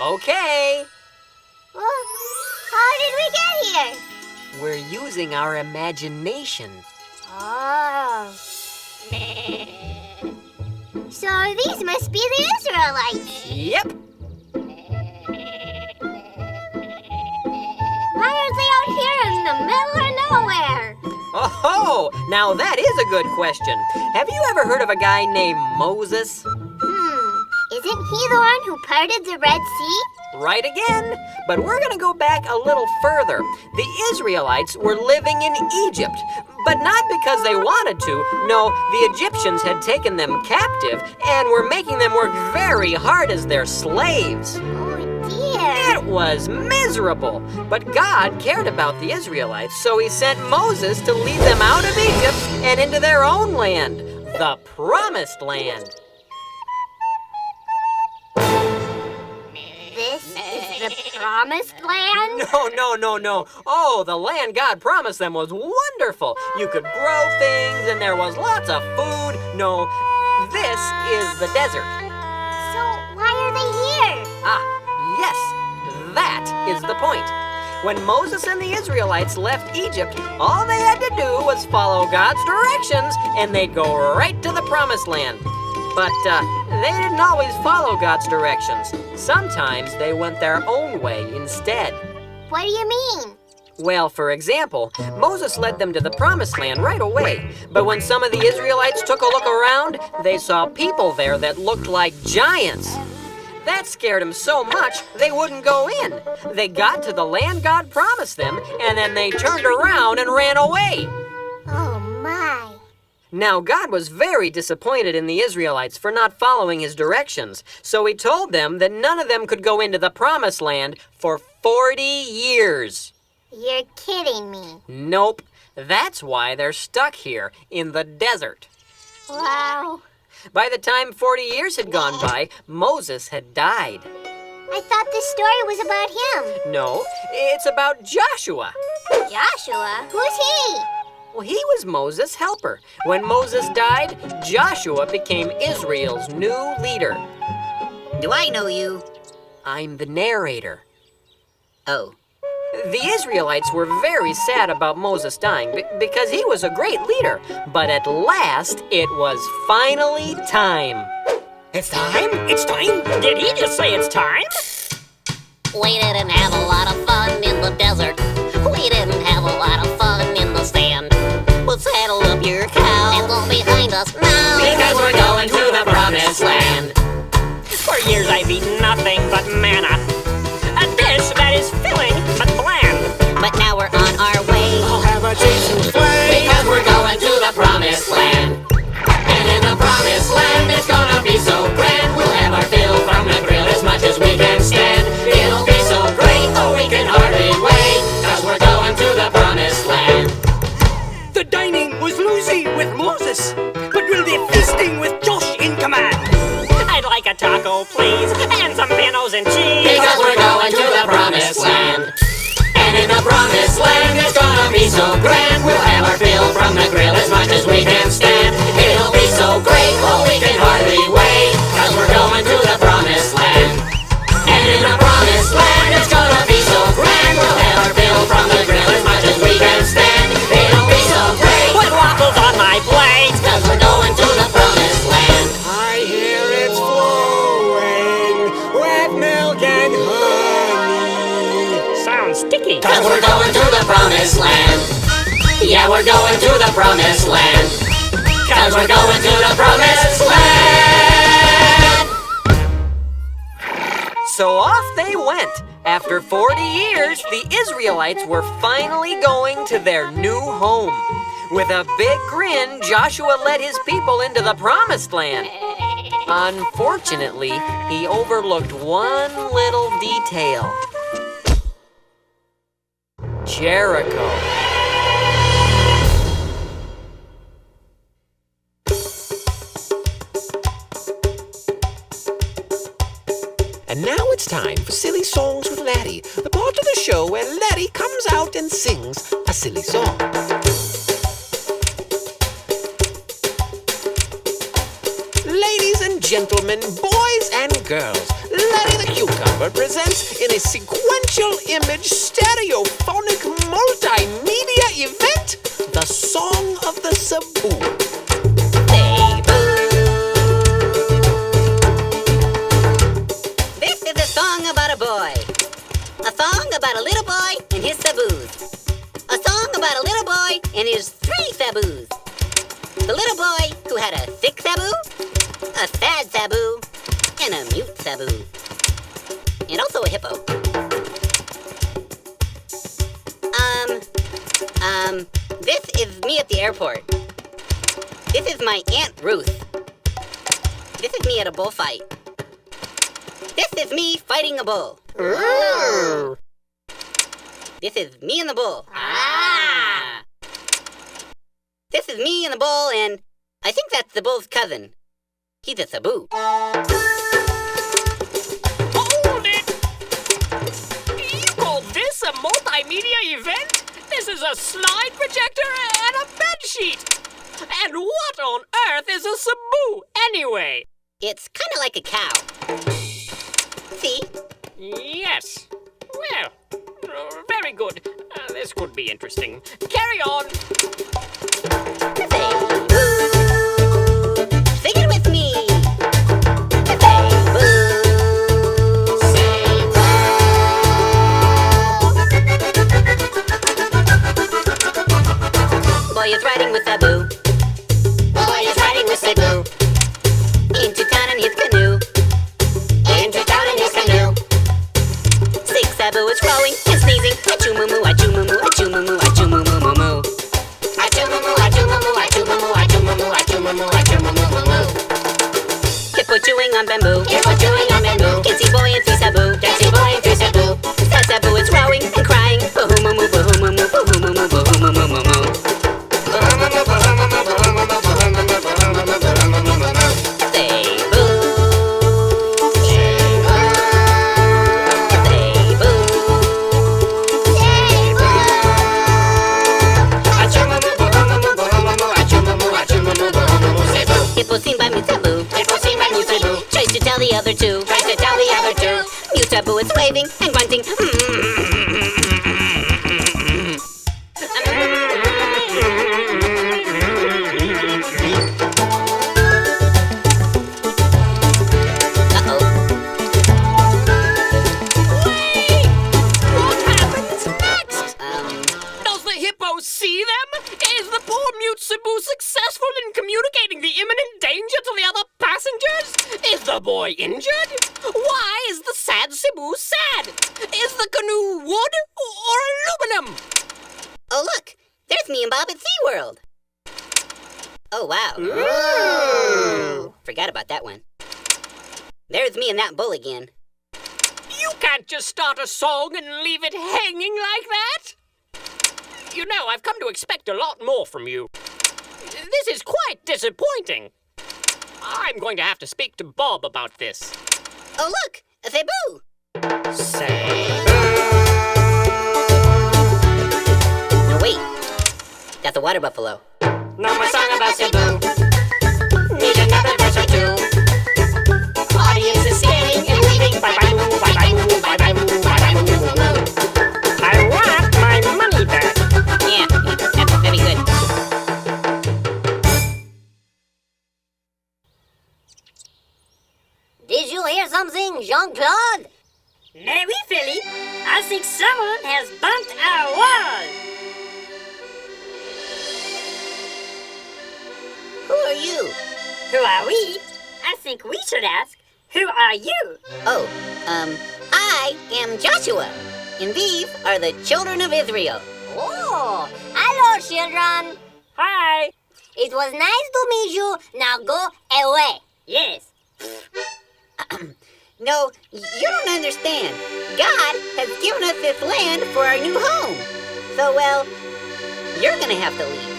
Okay. Well, how did we get here? We're using our imagination. Oh. So these must be the Israelites. Yep. Why aren't they out here in the middle of nowhere? Oh, now that is a good question. Have you ever heard of a guy named Moses? Isn't he the one who parted the Red Sea? Right again. But we're going to go back a little further. The Israelites were living in Egypt, but not because they wanted to. No, the Egyptians had taken them captive and were making them work very hard as their slaves. Oh, dear. It was miserable. But God cared about the Israelites, so he sent Moses to lead them out of Egypt and into their own land, the Promised Land. This is the Promised Land? No. Oh, the land God promised them was wonderful. You could grow things and there was lots of food. No, this is the desert. So why are they here? Yes, that is the point. When Moses and the Israelites left Egypt, all they had to do was follow God's directions and they'd go right to the Promised Land. But they didn't always follow God's directions. Sometimes they went their own way instead. What do you mean? Well, for example, Moses led them to the Promised Land right away. But when some of the Israelites took a look around, they saw people there that looked like giants. That scared them so much, they wouldn't go in. They got to the land God promised them, and then they turned around and ran away. Oh, my. Now, God was very disappointed in the Israelites for not following his directions, so he told them that none of them could go into the Promised Land for 40 years. You're kidding me. Nope. That's why they're stuck here in the desert. Wow. By the time 40 years had gone by, Moses had died. I thought this story was about him. No, it's about Joshua. Joshua? Who's he? Well, he was Moses' helper. When Moses died, Joshua became Israel's new leader. Do I know you? I'm the narrator. Oh. The Israelites were very sad about Moses dying because he was a great leader. But at last, it was finally time. It's time? It's time? Did he just say it's time? We didn't have a lot of fun in the desert. We didn't have a lot of fun in the sand. Well, saddle up your cow and look behind us now, Because we're going to the Promised Land. For years I've eaten nothing but manna, a dish that is filling but bland. but now we're on our way. I'll have a cheese souffle. Because we're going to the Promised Land. And in the Promised Land, it's gonna be so grand. We'll have our fill from the grill as much as we can stand. It'll be so great, oh, we can hardly wait. Cause we're going to the Promised Land. The dining was loosey with Moses, but we'll be feasting with Josh in command. I'd like a taco, please, and some panos and cheese. Because we're going to the Promised Land. And in the Promised Land, it's gonna be so grand. We'll have our fill from the grill as much as we can stand. It'll be so great, oh, we can hardly wait. Cause we're going to the Promised Land. And in the Promised Land, it's gonna be so grand. We'll have our fill from the grill as much as we can stand. It'll be so great. Put waffles on my plate. Cause we're going to the Promised Land. I hear it's flowing with milk and honey. Sounds sticky. Cause we're going to the Promised Land. Yeah, we're going to the Promised Land. Cause we're going to the Promised Land. So off they went. After 40 years, the Israelites were finally going to their new home. With a big grin, Joshua led his people into the Promised Land. Unfortunately, he overlooked one little detail. Jericho. And now it's time for Silly Songs with Laddie, the part of the show where Laddie comes out and sings a silly song. Ladies and gentlemen, boys and girls, Laddie the Cucumber presents in a sequential image stereophonic multimedia event the Song of the Cebu. This is a song about a boy. A song about a little boy and his saboos. A song about a little boy and his 3 saboos. The little boy who had a sick saboo, a sad saboo, and a mute saboo. And also a hippo. This is me at the airport. This is my Aunt Ruth. This is me at a bullfight. This is me fighting a bull. This is me and the bull. This is me and the bull, and I think that's the bull's cousin. He's a saboo. Hold it! You call this a multimedia event? This is a slide projector and a bed sheet. And what on earth is a saboo, anyway? It's kind of like a cow. See? Yes. Well, very good. This could be interesting. Carry on. Sing it with me. Boy is riding with Sabu. Boy is riding with Cebu. Into town in his canoe. Into town in his canoe. Sick Sabu is crowing and sneezing. Achoo moo moo, achoo moo moo, achoo moo moo, achoo moo moo moo moo. Achumamu, achumamu, achumamu, achumamu, achumamu, achumamu, moo. Hippo chewing on bamboo. Hippo chewing on bamboo. Kitsy boy and 3 Sabu. Dancing boy and 3 Cebu. Sad Sabu is crowing and crying. Bahoo moo moo, bahoo moo moo, bahoo moo moo, bahoo moo moo moo moo. Hippo seen by Mute Sabu. Hippo seen by Mute Sabu. Tries to tell the other 2. Tries to tell the other 2. Mute Sabu is waving and grunting. What happens next? Does the hippo see them? Is the poor mute Cebu successful in communicating the imminent danger to the other passengers? Is the boy injured? Why is the sad Cebu sad? Is the canoe wood or aluminum? Oh, look! There's me and Bob at SeaWorld. Oh, wow. Forgot about that one. There's me and that bull again. You can't just start a song and leave it hanging like that. You know, I've come to expect a lot more from you. This is quite disappointing. I'm going to have to speak to Bob about this. Oh, look! A Cebu! No, wait. That's a water buffalo. No more song about Cebu. Need another verse or 2. Audience is skating and leaving. Bye bye moo, bye bye moo, bye bye moo, bye bye moo, moo, moo. I want my money back. Yeah, that's very good. Did you hear something, Jean-Claude? Mais oui, Philly. I think someone has bumped our wall. Who are you? Who are we? I think we should ask, who are you? Oh, I am Joshua, and these are the children of Israel. Oh, hello, children. Hi. It was nice to meet you. Now go away. Yes. No, you don't understand. God has given us this land for our new home. So, well, you're gonna have to leave.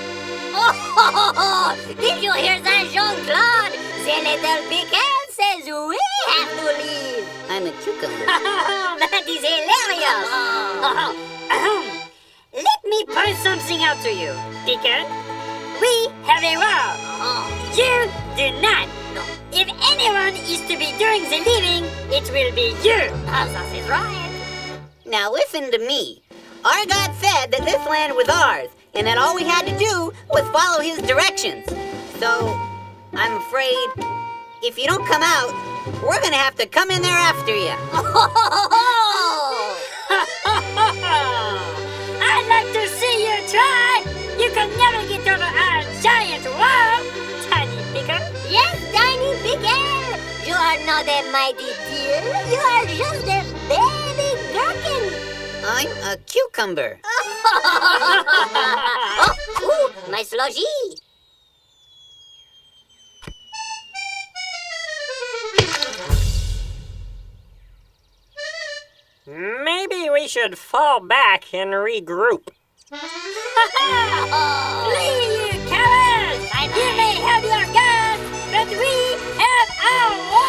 Oh, did you hear that, Jean-Claude? The little pecan says we have to leave. I'm a cucumber. That is hilarious. Let me point something out to you, Pecan. We have a wall. You do not. No. If anyone is to be doing the living, it will be you. That is right. Now listen to me. Our God said that this land was ours, and that all we had to do was follow his directions. So, I'm afraid, if you don't come out, we're gonna have to come in there after you. I'd like to see you try. You can never get over our giant wall, Tiny Pickle. Yes, Tiny Pickle. You are not a mighty deer. You are just a baby gherkin. I'm a cucumber. Oh, ooh, my sludgy. Maybe we should fall back and regroup. Flee, you cowards! You may have your guns, but we have our wall!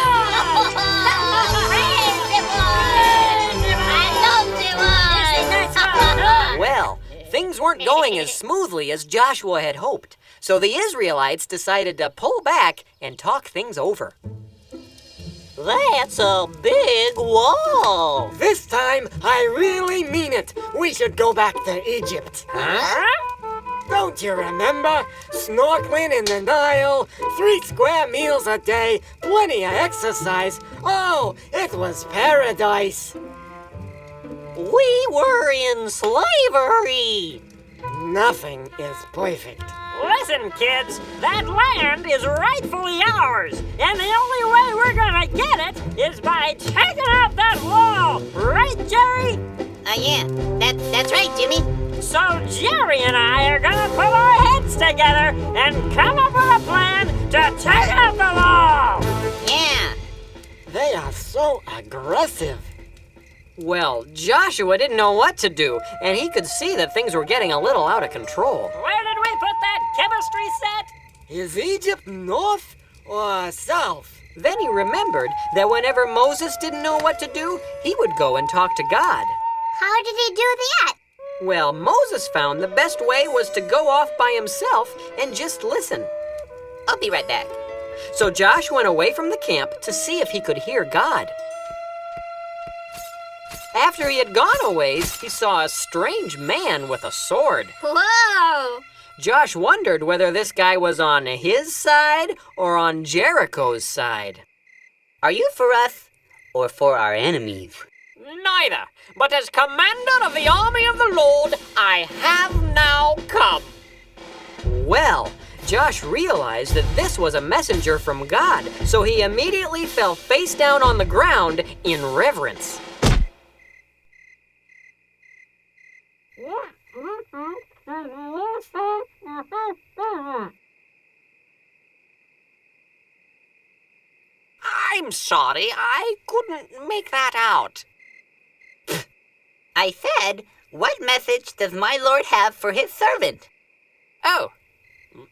Well, things weren't going as smoothly as Joshua had hoped, so the Israelites decided to pull back and talk things over. That's a big wall. This time, I really mean it. We should go back to Egypt. Huh? Don't you remember? Snorkeling in the Nile, 3 square meals a day, plenty of exercise. Oh, it was paradise. We were in slavery. Nothing is perfect. Listen, kids, that land is rightfully ours, and the only way we're gonna get it is by taking out that wall, right, Jerry? Yeah, that's right, Jimmy. So Jerry and I are gonna put our heads together and come up with a plan to take out the wall. Yeah. They are so aggressive. Well, Joshua didn't know what to do, and he could see that things were getting a little out of control. Where did we put that chemistry set? Is Egypt north or south? Then he remembered that whenever Moses didn't know what to do, he would go and talk to God. How did he do that? Well, Moses found the best way was to go off by himself and just listen. I'll be right back. So Josh went away from the camp to see if he could hear God. After he had gone a ways, he saw a strange man with a sword. Whoa! Josh wondered whether this guy was on his side or on Jericho's side. Are you for us or for our enemies? Neither, but as commander of the army of the Lord, I have now come. Well, Josh realized that this was a messenger from God, so he immediately fell face down on the ground in reverence. I'm sorry, I couldn't make that out. I said, what message does my Lord have for his servant? Oh,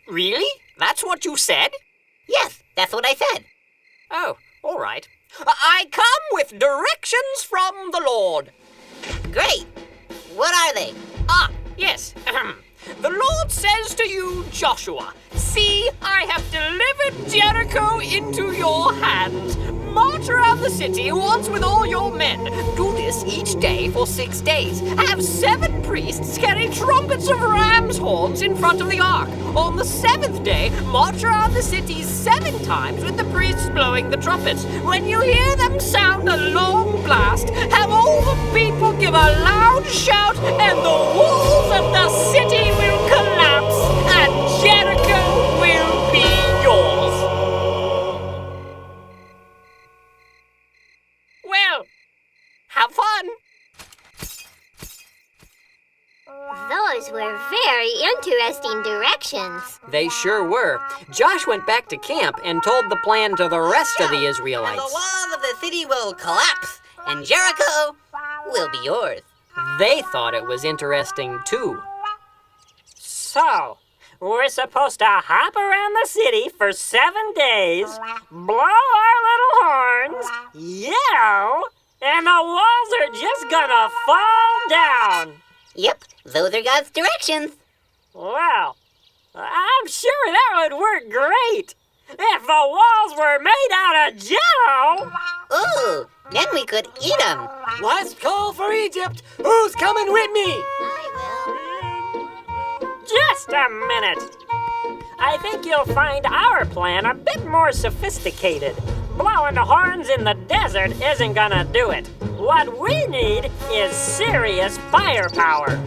really? That's what you said? Yes, that's what I said. Oh, all right. I come with directions from the Lord. Great. What are they? Ah, yes. The Lord says to you, Joshua, see, I have delivered Jericho into your hands. March around the city once with all your men. Do this each day for 6 days. Have 7 priests carry trumpets of ram's horns in front of the ark. On the 7th day, march around the city 7 times with the priests blowing the trumpets. When you hear them sound a long blast, have all the people give a loud shout, and the walls of the city will collapse, and Jericho will be yours. Well, have fun. Those were very interesting directions. They sure were. Josh went back to camp and told the plan to the rest of the And the Israelites. walls of the city will collapse, and Jericho will be yours. They thought it was interesting too. So, we're supposed to hop around the city for 7 days, blow our little horns, yell, and the walls are just gonna fall down. Yep, those are God's directions. Well, I'm sure that would work great. If the walls were made out of jello! Ooh, then we could eat them. Last call for Egypt. Who's coming with me? Just a minute. I think you'll find our plan a bit more sophisticated. Blowing the horns in the desert isn't gonna do it. What we need is serious firepower.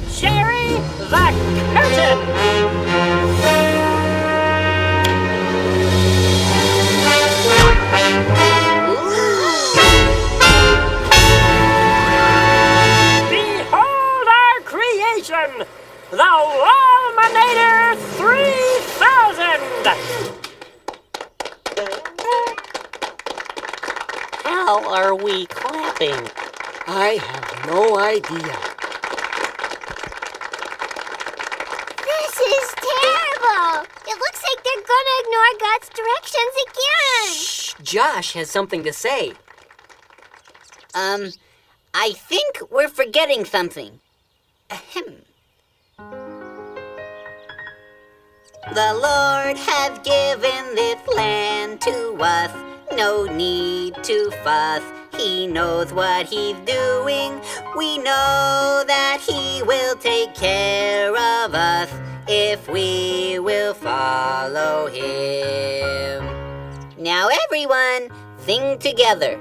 Sherry the curtain! Behold our creation! The Walminator 3000! How are we clapping? I have no idea. This is terrible. It looks like they're gonna ignore God's directions again. Shh, Josh has something to say. I think we're forgetting something. Ahem. The Lord have given this land to us. No need to fuss. He knows what he's doing. We know that he will take care of us if we will follow him. Now everyone, sing together.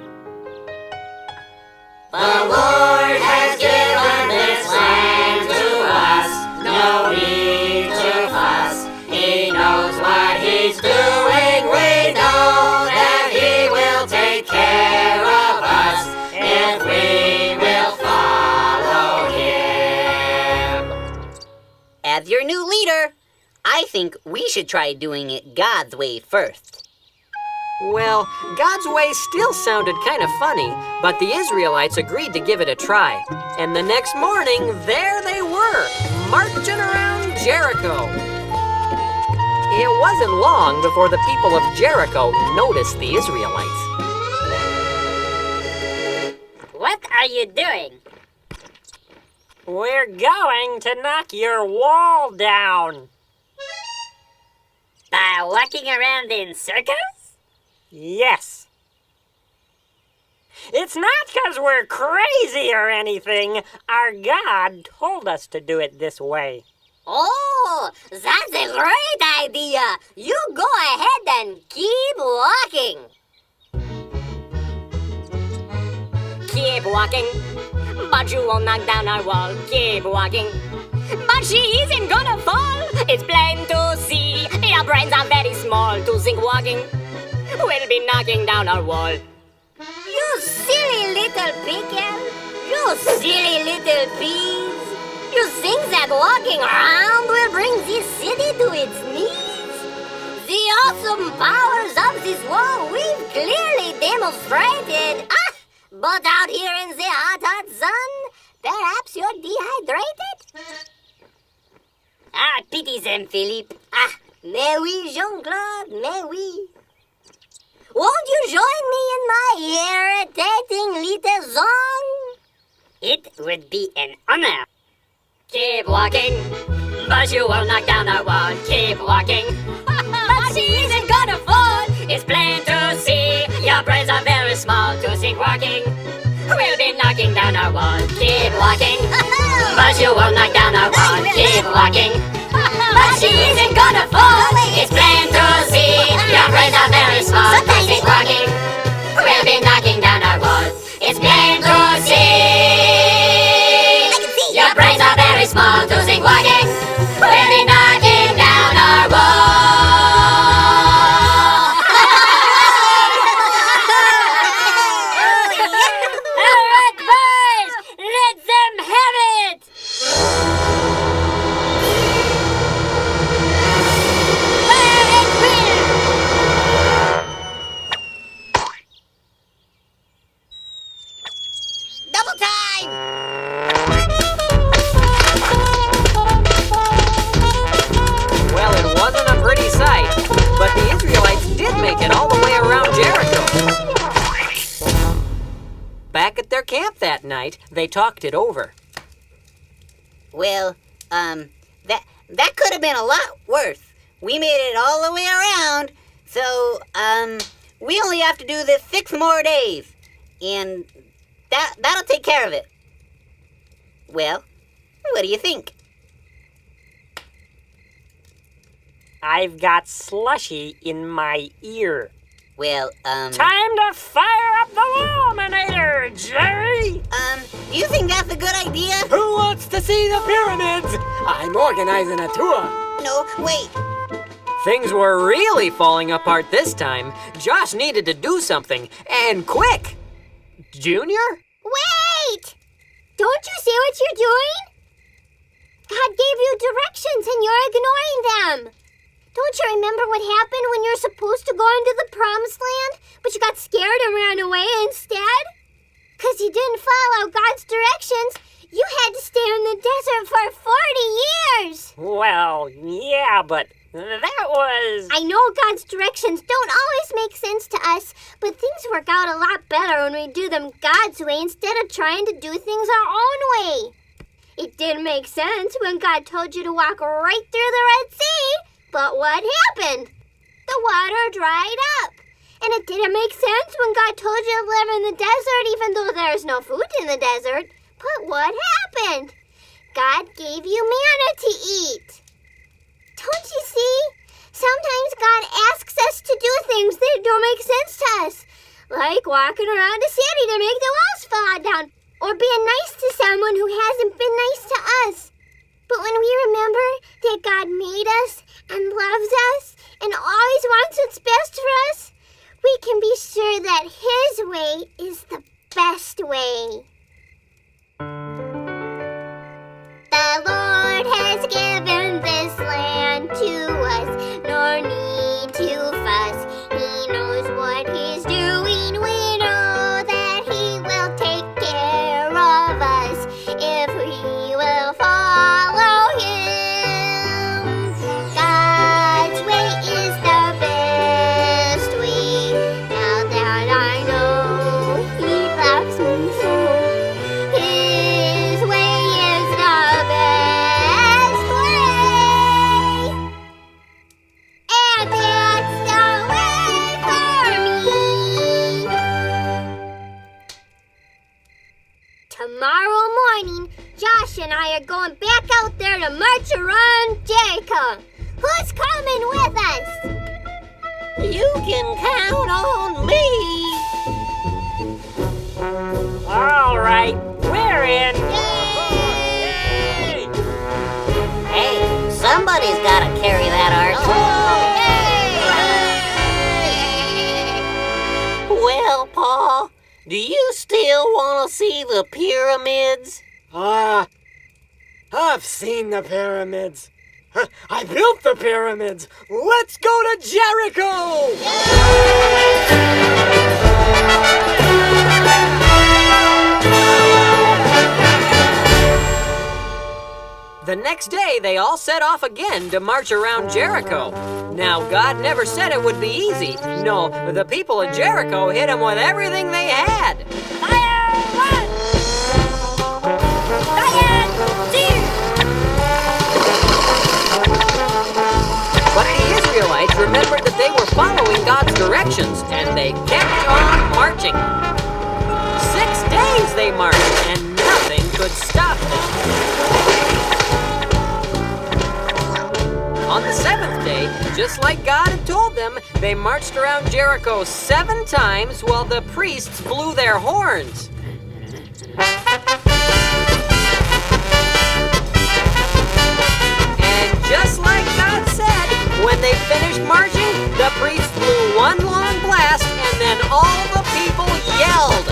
The Lord has given this land to us. No need to fuss. He knows what he's doing. We know that he will take care of us if we will follow him. As your new leader, I think we should try doing it God's way first. Well, God's way still sounded kind of funny, but the Israelites agreed to give it a try. And the next morning, there they were, marching around Jericho. It wasn't long before the people of Jericho noticed the Israelites. What are you doing? We're going to knock your wall down. By walking around in circles? Yes. It's not because we're crazy or anything. Our God told us to do it this way. Oh, that's a great idea. You go ahead and keep walking. Keep walking, but you won't knock down our wall. Keep walking, but she isn't gonna fall. It's plain to see. Your brains are very small to think walking will be knocking down our wall. You silly little pickle. You silly little peas. You think that walking around will bring this city to its knees? The awesome powers of this wall we've clearly demonstrated. But out here in the hot sun, perhaps you're dehydrated? Pity them, Philippe. Mais oui, Jean-Claude, mais oui. Won't you join me in my irritating little song? It would be an honor. Keep walking, but you won't knock down our wall. Keep walking, but she isn't gonna fall. It's plain to see. Your brains are very small to think walking will be knocking down our wall. Keep walking, but you won't knock down our wall. Keep walking, but she isn't gonna fall. It's plain to see. Your brains are very small to think walking will be knocking down our wall. It's plain to see. Your brains are very small to think walking will be knocking down our wall. All right, boys, let them have it. Fire and clear. Double time! Well, it wasn't a pretty sight, but the Israelites did make it all the way around Jericho. Back at their camp that night, they talked it over. Well, that could have been a lot worse. We made it all the way around, So, we only have to do this 6 more days. And that'll take care of it. Well, what do you think? I've got slushy in my ear. Well, Time to fire up the Laminator, Jerry! Do you think that's a good idea? Who wants to see the pyramids? I'm organizing a tour. No, wait. Things were really falling apart this time. Josh needed to do something, and quick. Junior? Wait! Don't you see what you're doing? God gave you directions and you're ignoring them. Don't you remember what happened when you're supposed to go into the promised land, but you got scared and ran away instead? Because you didn't follow God's directions, you had to stay in the desert for 40 years. Well, yeah, but that was... I know God's directions don't always make sense to us, but things work out a lot better when we do them God's way instead of trying to do things our own way. It didn't make sense when God told you to walk right through the Red Sea, but what happened? The water dried up. And it didn't make sense when God told you to live in the desert even though there's no food in the desert. But what happened? God gave you manna to eat. Don't you see? Sometimes God asks us to do things that don't make sense to us, like walking around a city to make the walls fall down, or being nice to someone who hasn't been nice to us. But when we remember that God made us and loves us and always wants what's best for us, we can be sure that His way is the best way. The Lord has given this land to us, nor need to fuss. He knows what He's doing. We know that He will take care of us if we will follow Him. God's way is the best way. Now that I know He loves me so, His way is the best way. And that's the way for me. Tomorrow morning, Josh and I are going back out there to march around Jericho. Who's coming with us? You can count on me. All right, we're in. Yay! Hey, somebody's got to carry that ark. Well, Pa, do you still want to see the pyramids? I've seen the pyramids. I built the pyramids. Let's go to Jericho! The next day, they all set off again to march around Jericho. Now, God never said it would be easy. No, the people of Jericho hit Him with everything they had. But the Israelites remembered that they were following God's directions, and they kept on marching. 6 days they marched, and nothing could stop them. On the 7th day, just like God had told them, they marched around Jericho 7 times while the priests blew their horns. And just like God said, when they finished marching, the priests blew one long blast, and then all the people yelled.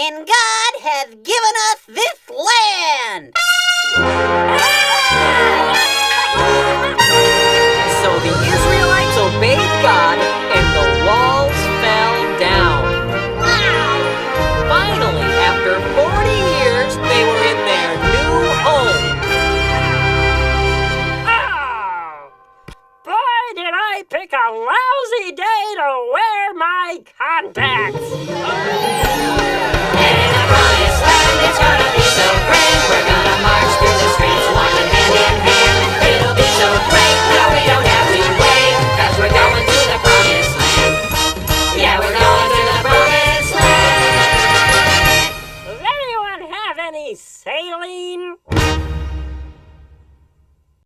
and God hath given us this land. So the Israelites obeyed God, and the walls fell down. Finally, after 40 years, they were in their new home. Oh! Boy, did I pick a lousy day to wear my contacts! And in the promised land, it's gonna be so grand. We're gonna march through the streets, walking hand in hand. It'll be so great, now we don't have to wait, 'cause we're going to the promised land. Yeah, we're going to the promised land. Does anyone have any saline?